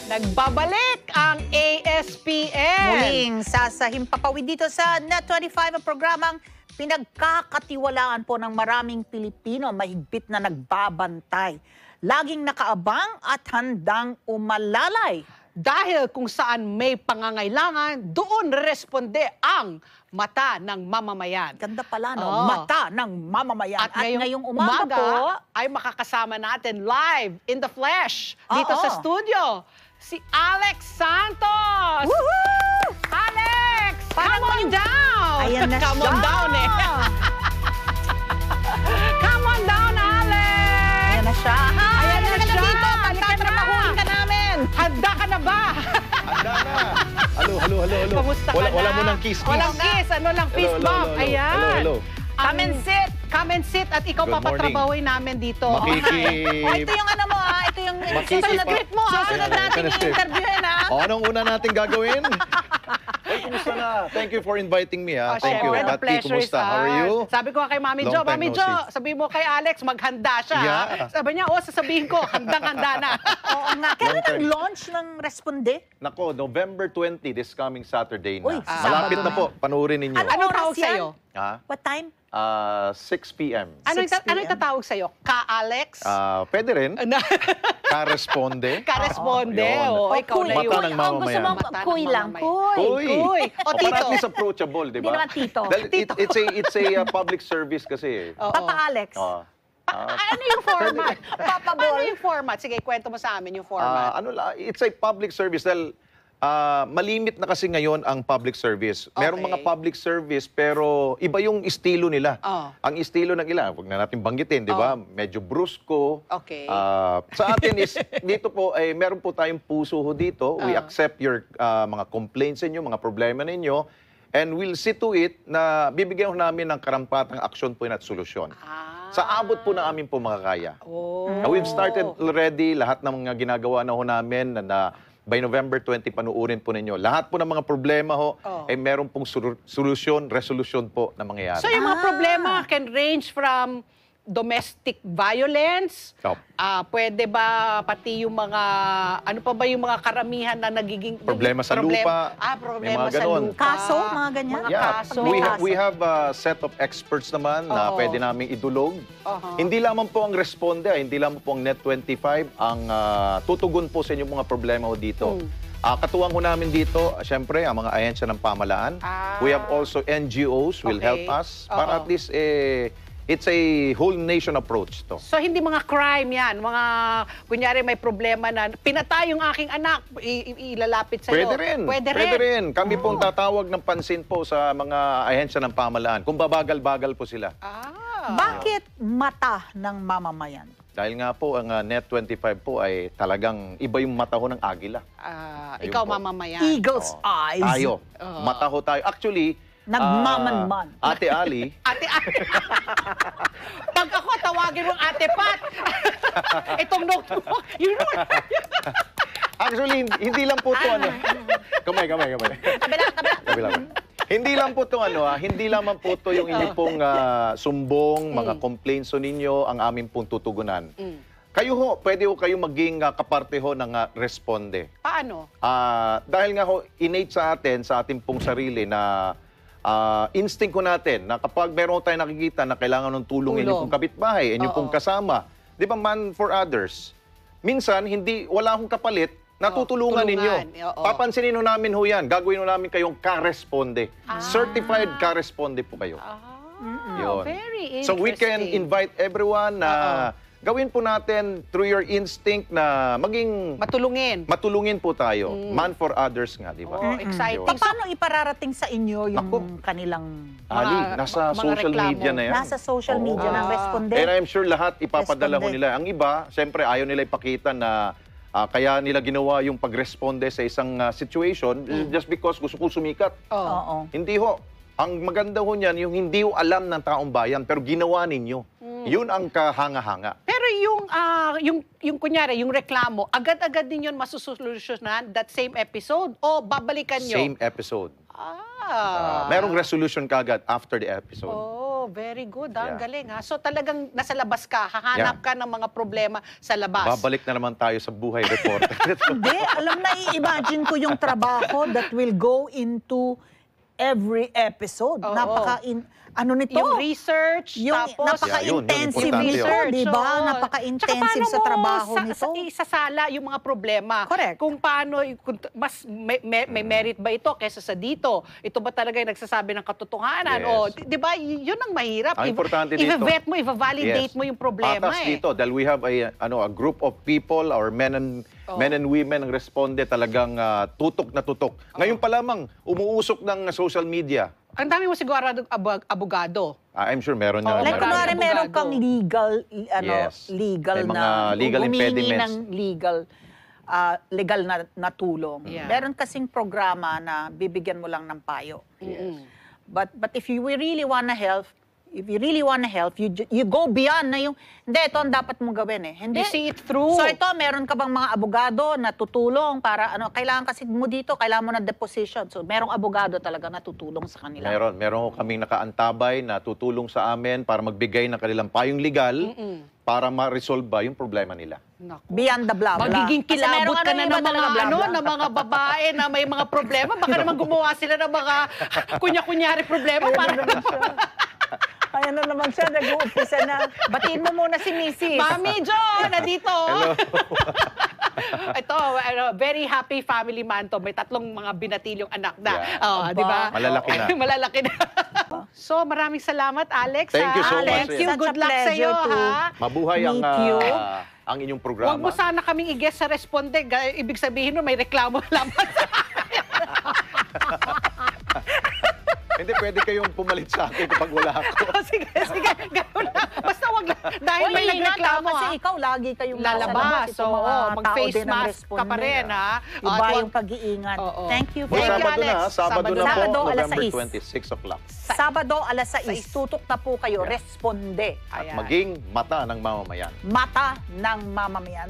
Nagbabalik ang ASPN. Muling sasahim papawid dito sa Net25 ang programang pinagkakatiwalaan po ng maraming Pilipino, mahigpit na nagbabantay. Laging nakaabang at handang umalalay. Dahil kung saan may pangangailangan, doon responde ang mata ng mamamayan. Ganda pala, no? Oo. Mata ng mamamayan. At ngayong umaga po, ay makakasama natin live in the flesh dito Oo. sa studio si Alex Santos. Woohoo! Alex, Parang come on down. Ayan na Come on siya. down eh. Come on down, Alex. Ayan na siya. Ayan na Halika siya. dito. Halika Pagkatrabahuin na. ka namin. Handa ka na ba? Handa na. Halo. Kamusta ka Wala na? mo ng kiss. Walang kiss. Ano lang, fist bump. Ayan. Hello. Come and sit. Come and sit. At ikaw Good morning. papatrabahuin namin dito. O, ito yung ano mo, ito yung Makikip- mo, susunod Ayan, natin ayan, i-interviewin, ha? O, anong una natin gagawin? Ay, kumusta na? Thank you for inviting me, ha? Thank you. syempre, the Bati, pleasure is kumusta? How are you? Sabi ko kay Mami Long Jo, time Mami no Jo, see. sabi mo kay Alex, maghanda siya. ha? Yeah. Sabi niya, sasabihin ko, handang-handa na. Oo nga. Kailan Long time. nag-launch ng Responde? Nako, November 20, this coming Saturday na. Uy, Malapit Sabado na po. Panoorin ninyo. Ano? Anong oras tawag yan? sa'yo? Ha? What time? 6 p.m. Anong 6 anong PM. itatawag sa'yo? Ka-Alex? Pwede rin. Ka-responde. Ka-responde. Yun. Oo, ikaw kuy. na Mata yun. ng Ang gusto mo, mamamayan. Mata ng kuy lang. mamamayan. Kuy. Kuy. O, para tito. at least approachable, di Hindi ba? naman tito. Dahil it's a public service kasi. Oo. Papa Alex. Oh. Ano yung format? Papa Ano Bol. yung format? Sige, kwento mo sa amin yung format. It's a public service dahil malimit na kasi ngayon ang public service. Merong Okay. mga public service pero iba yung estilo nila. Oh. Ang estilo ng ilan, huwag na natin banggitin, di ba? Medyo brusko. Okay. Sa atin is, dito po, meron po tayong puso ho dito. We accept your mga complaints ninyo, mga problema ninyo, and we'll see to it na bibigyan ho namin ng karampatang aksyon po at solusyon. Sa abot po na amin po makakaya. Oh. We've started already, lahat ng mga ginagawa na ho namin na by November 20, panuurin po ninyo. Lahat po ng mga problema ho, meron pong solusyon, resolution po na mangyayari. So yung mga problema can range from domestic violence, pwede ba pati yung mga, ano pa ba yung mga karamihan na nagiging... Problema sa lupa, may problema mga sa ganon. lupa. Kaso, mga ganyan? Mga Yeah, kaso. we have a set of experts naman na Oo. pwede naming idulog. Hindi lamang po ang responde, hindi lamang po ang Net25 ang tutugon po sa inyong mga problema ho dito. Katuwang ho namin dito, syempre, ang mga ahensya ng pamahalaan. We have also NGOs will help Okay. us para at least it's a whole nation approach to. So hindi mga crime yan, mga kunyari may problema na pinatay yung aking anak, ilalapit sa'yo. Pwede rin. Pwede rin. Kami pong tatawag ng pansin po sa mga ahensya ng pamahalaan kung babagal-bagal po sila. Bakit mata ng mamamayan? Dahil nga po, ang Net25 po ay talagang iba yung mata ho ng agila. Ayun Ikaw po. mamamayan. Eagle's eyes. Tayo. Mata ho tayo. Actually, Nagmamanman. Ate Ali, Ate pag ako tawagin mong Ate Pat, itong notebook, you know. actually, hindi lang po to ano. Kamay. Kabila. Hindi lang po to ano, hindi lamang po to yung inyo pong sumbong, mga complaints ho ninyo, ang aming pong tutugunan. Kayo ho, pwede ho kayo maging kaparte ho ng responde. Paano? Dahil nga ho, innate sa atin, sa ating pong sarili na instinct ko natin na kapag meron tayong nakikita na kailangan ng tulong inyong pong kapitbahay, inyong pong kasama, di ba man for others, minsan wala akong kapalit, natutulungan ninyo. Oo. Papansinin ho namin ho yan. Gagawin ho namin kayong ka-responde. Certified ka-responde po kayo. Yun. Very interesting. So we can invite everyone na gawin po natin through your instinct na maging matulungin po tayo. Man for others nga, di ba? Exciting. Paano ipararating sa inyo yung kanilang Ali, nasa mga social reklamo. media na yan. nasa social media ng Responde? And I'm sure lahat ipapadala ho Responde. nila. Ang iba, siyempre ayaw nila ipakita na kaya nila ginawa yung pagresponde sa isang situation just because gusto ko sumikat. Oo. Hindi ho. Ang maganda ho niyan, yung hindi ho alam ng taong bayan, pero ginawa ninyo. Yun ang kahanga-hanga. Pero yung kunyari, yung reklamo, agad-agad din yun masusolusyonan that same episode o babalikan nyo? Same episode. Merong resolution kagad after the episode. Oo, very good. Ang Yeah. galing ha. So talagang nasa labas ka, hahanap ka ng mga problema sa labas. Babalik na naman tayo sa buhay report. Hindi, alam na, i-imagine ko yung trabaho that will go into every episode. Oo. Ano nito? Yung research, Yung tapos napaka-intensive Yeah, yun, nito, importante di ba? Oo. Tsaka Napaka-intensive paano sa mo trabaho nito. isasala yung mga problema. Correct. Kung paano, kung mas may merit ba ito kesa sa dito? Ito ba talaga yung nagsasabi ng katotohanan? Yes. O, di ba, yun ang mahirap. Ang importante dito. I-vet mo, i-validate Yes. mo yung problema Patas eh. dito dahil we have a group of people or men and women ang responde talagang tutok na tutok. Ngayon pa lamang umuusok ng social media. Ang dami mo siguro abogado. I'm sure meron Oo, yan. Like, Marami kunwari, meron abogado. kang legal, Yes. legal May mga na, legal humingi impediments. ng legal na tulong. Yeah. Meron kasing programa na bibigyan mo lang ng payo. Mm-mm. But if you really wanna help, you go beyond na yung, hindi, ito ang dapat mong gawin eh. Hindi. You see it through. So ito, meron ka bang mga abogado na tutulong para kailangan kasi mo dito, kailangan mo ng deposition. So merong abogado talaga na tutulong sa kanila. Meron kaming nakaantabay na tutulong sa amin para magbigay ng kanilang payong legal para ma-resolve yung problema nila. Naku. Beyond the blah, blah. Magiging Kasi meron kilabot ka na iba ng mga talaga blah, blah. ng mga babae na may mga problema. Baka naman gumawa sila ng mga kunya-kunyari problema para Ayan na naman siya, nag-uumpisa na. Batiin mo muna si Mrs. Mami Jo, nandito. Ito, very happy family man to. May 3 mga binatilyong anak na. Yeah. Oh, Aba. di ba? Malalaki na. Malalaki na. So, maraming salamat, Alex. Thank you so much. Thank you. Such a Good luck sa iyo, pleasure to ha? Mabuhay meet you. ang inyong programa. Huwag mo sana kaming i-guess sa responde. Ibig sabihin nun, may reklamo lamang. Hindi, pwede kayong pumalit sa akin kapag wala ako. Sige, gano'n na. Basta wag lang. Dahil may nagreklamo, kasi ha? ikaw lagi kayong Lalabas. Itong Oo, mga tao mag-face din ang mask ka responde. pa rin, ha? Iba At yung wag- pag-iingat. Oo. Thank you. Well, Thank you, Sabado Alex. na, Sabado na po, Sabado, alas November 6. 26 o'clock. Sabado, alas 6, tutok na po kayo, Yeah. responde. At Ayan. maging mata ng mamamayan. Mata ng mamamayan.